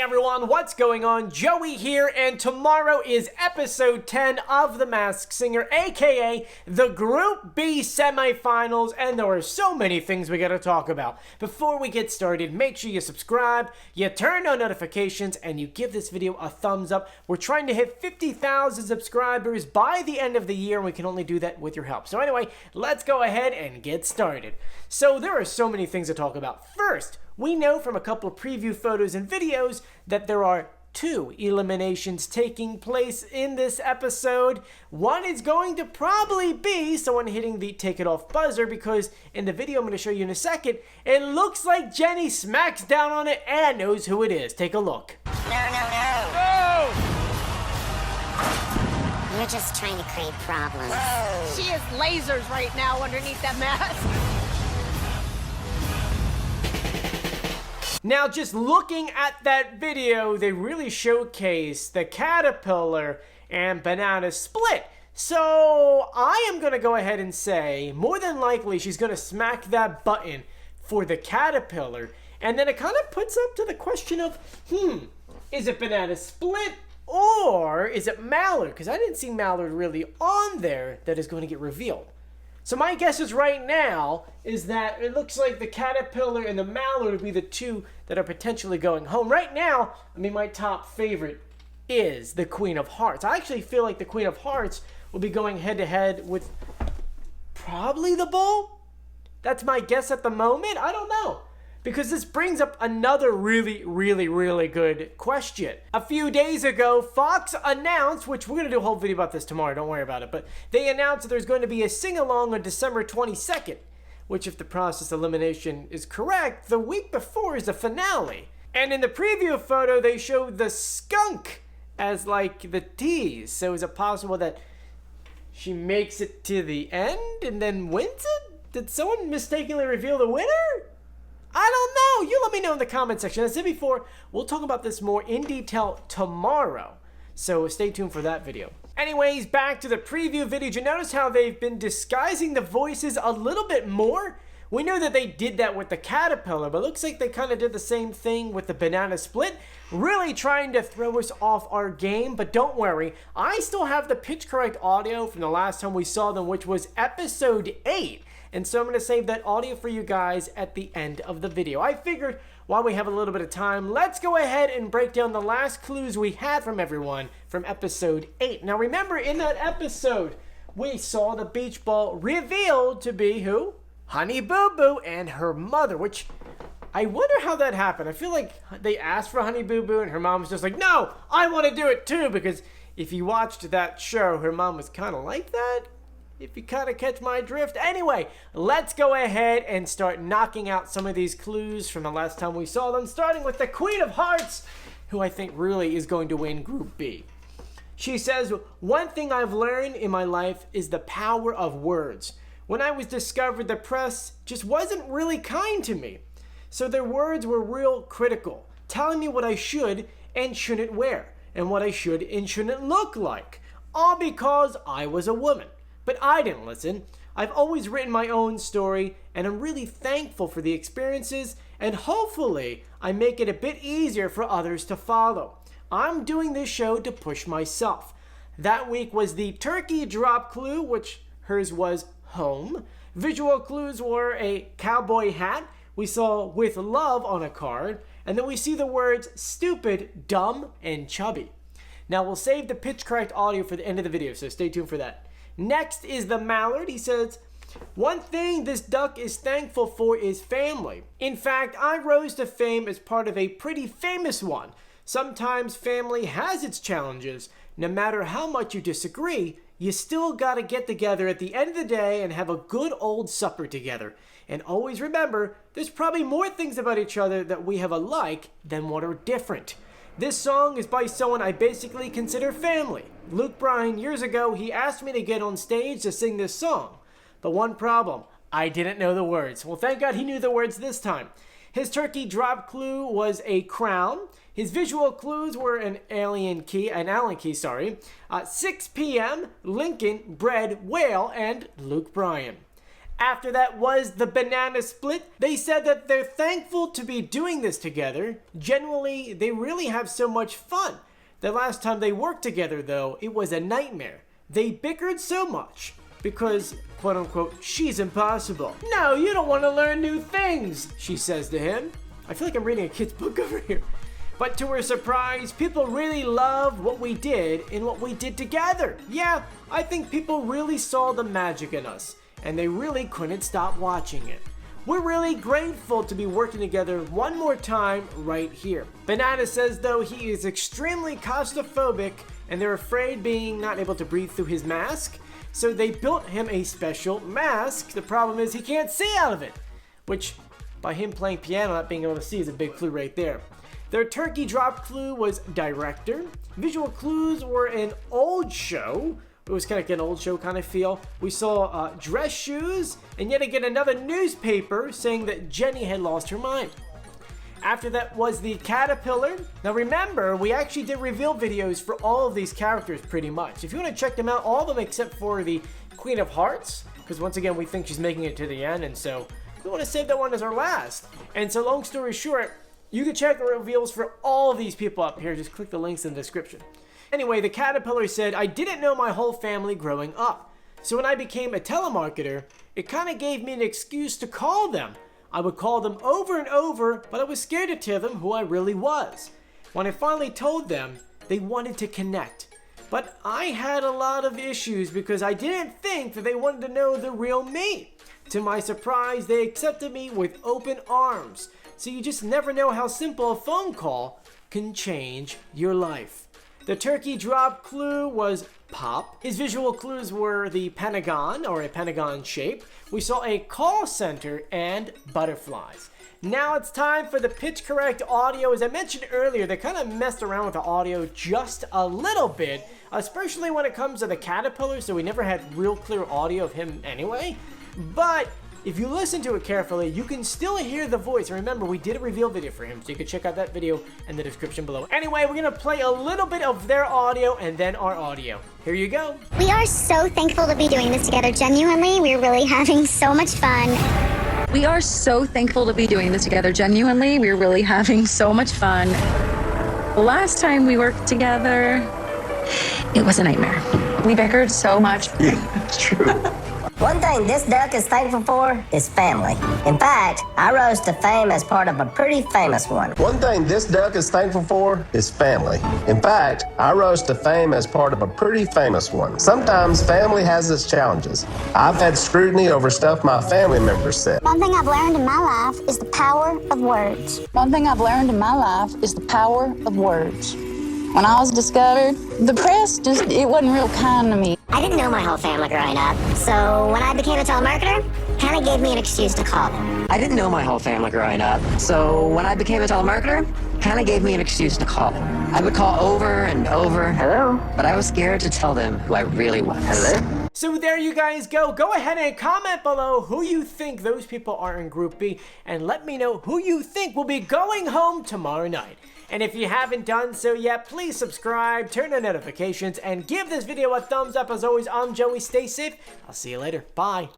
Hey everyone, what's going on? Joey here, and tomorrow is episode 10 of The Masked Singer, aka the Group B semifinals, and there are so many things we gotta talk about. Before we get started, make sure you subscribe, you turn on notifications, and you give this video a thumbs up. We're trying to hit 50,000 subscribers by the end of the year, and we can only do that with your help. So anyway, let's go ahead and get started. So there are so many things to talk about. First, we know from a couple of preview photos and videos that there are 2 eliminations taking place in this episode. One is going to probably be someone hitting the take it off buzzer, because in the video I'm going to show you in a second, it looks like Jenny smacks down on it and knows who it is. Take a look. No! You're just trying to create problems. She has lasers right now underneath that mask. Now, just looking at that video, they really showcase the Caterpillar and Banana Split. So I am going to go ahead and say, more than likely, she's going to smack that button for the Caterpillar. And then it kind of puts up to the question of, is it Banana Split or is it Mallard? Because I didn't see Mallard really on there that is going to get revealed. So my guess is right now is that it looks like the Caterpillar and the Mallard would be the 2 that are potentially going home. Right now, I mean, my top favorite is the Queen of Hearts. I actually feel like the Queen of Hearts will be going head-to-head with probably the Bull. That's my guess at the moment. I don't know. Because this brings up another really good question. A few days ago, Fox announced, which we're going to do a whole video about this tomorrow, don't worry about it, but they announced that there's going to be a sing-along on December 22nd, which, if the process elimination is correct, the week before is the finale. And in the preview photo, they showed the skunk as, like, the tease. So is it possible that she makes it to the end and then wins it? Did someone mistakenly reveal the winner? I don't know. You let me know in the comment section. As I said before, we'll talk about this more in detail tomorrow. So stay tuned for that video. Anyways, back to the preview video. Did you notice how they've been disguising the voices a little bit more? We know that they did that with the Caterpillar, but it looks like they kind of did the same thing with the Banana Split, really trying to throw us off our game. But don't worry, I still have the pitch correct audio from the last time we saw them, which was episode 8. And so I'm going to save that audio for you guys at the end of the video. I figured while we have a little bit of time, let's go ahead and break down the last clues we had from everyone from episode 8. Now remember, in that episode, we saw the beach ball revealed to be who? Honey Boo Boo and her mother, which I wonder how that happened. I feel like they asked for Honey Boo Boo and her mom was just like, no, I want to do it too, because if you watched that show, her mom was kind of like that. If you kind of catch my drift. Anyway, let's go ahead and start knocking out some of these clues from the last time we saw them, starting with the Queen of Hearts, who I think really is going to win Group B. She says, one thing I've learned in my life is the power of words. When I was discovered, the press just wasn't really kind to me. So their words were real critical, telling me what I should and shouldn't wear, and what I should and shouldn't look like, all because I was a woman. But I didn't listen. I've always written my own story, and I'm really thankful for the experiences, and hopefully I make it a bit easier for others to follow. I'm doing this show to push myself. That week was the turkey drop clue, which hers was home. Visual clues were a cowboy hat. We saw with love on a card, and then we see the words stupid, dumb, and chubby. Now we'll save the pitch correct audio for the end of the video, so stay tuned for that. Next is the Mallard. He says, one thing this duck is thankful for is family. In fact, I rose to fame as part of a pretty famous one. Sometimes family has its challenges. No matter how much you disagree, you still gotta get together at the end of the day and have a good old supper together. And always remember, there's probably more things about each other that we have alike than what are different. This song is by someone I basically consider family. Luke Bryan, years ago, he asked me to get on stage to sing this song. But one problem, I didn't know the words. Well, thank God he knew the words this time. His turkey drop clue was a crown. His visual clues were an Allen key, 6 p.m., Lincoln, bread, whale, and Luke Bryan. After that was the banana split. They said that they're thankful to be doing this together. Generally, they really have so much fun. The last time they worked together, though, it was a nightmare. They bickered so much because, quote unquote, she's impossible. No, you don't want to learn new things, she says to him. I feel like I'm reading a kid's book over here. But to her surprise, people really loved what we did and what we did together. Yeah, I think people really saw the magic in us, and they really couldn't stop watching it. We're really grateful to be working together one more time right here. Banana says, though, he is extremely claustrophobic, and they're afraid being not able to breathe through his mask, so they built him a special mask. The problem is he can't see out of it, which, by him playing piano, not being able to see is a big clue right there. Their turkey drop clue was director. Visual clues were an old show. It was kind of like an old show kind of feel. We saw dress shoes, and yet again another newspaper saying that Jenny had lost her mind. After that was the Caterpillar. Now remember, we actually did reveal videos for all of these characters pretty much. If you want to check them out, all of them except for the Queen of Hearts, because once again we think she's making it to the end, and so we want to save that one as our last. And so long story short, you can check the reveals for all of these people up here. Just click the links in the description. Anyway, the Caterpillar said, I didn't know my whole family growing up. So when I became a telemarketer, it kind of gave me an excuse to call them. I would call them over and over, but I was scared to tell them who I really was. When I finally told them, they wanted to connect. But I had a lot of issues because I didn't think that they wanted to know the real me. To my surprise, they accepted me with open arms. So you just never know how simple a phone call can change your life. The turkey drop clue was Pop. His visual clues were the pentagon, or a pentagon shape. We saw a call center and butterflies. Now it's time for the pitch correct audio. As I mentioned earlier, they kind of messed around with the audio just a little bit, especially when it comes to the Caterpillar, so we never had real clear audio of him anyway. But if you listen to it carefully, you can still hear the voice. And remember, we did a reveal video for him, so you can check out that video in the description below. Anyway, we're gonna play a little bit of their audio and then our audio. Here you go. We are so thankful to be doing this together. Genuinely, we're really having so much fun. We are so thankful to be doing this together. Genuinely, we're really having so much fun. The last time we worked together, it was a nightmare. We bickered so much. It's true. One thing this duck is thankful for is family. In fact, I rose to fame as part of a pretty famous one. One thing this duck is thankful for is family. In fact, I rose to fame as part of a pretty famous one. Sometimes family has its challenges. I've had scrutiny over stuff my family members said. One thing I've learned in my life is the power of words. One thing I've learned in my life is the power of words. When I was discovered, the press it wasn't real kind to me. I didn't know my whole family growing up, so when I became a telemarketer, Hannah gave me an excuse to call them. I didn't know my whole family growing up, so when I became a telemarketer, Hannah gave me an excuse to call them. I would call over and over. Hello? But I was scared to tell them who I really was. Hello? So there you guys go. Go ahead and comment below who you think those people are in Group B, and let me know who you think will be going home tomorrow night. And if you haven't done so yet, please subscribe, turn on notifications, and give this video a thumbs up. As always, I'm Joey. Stay safe. I'll see you later. Bye.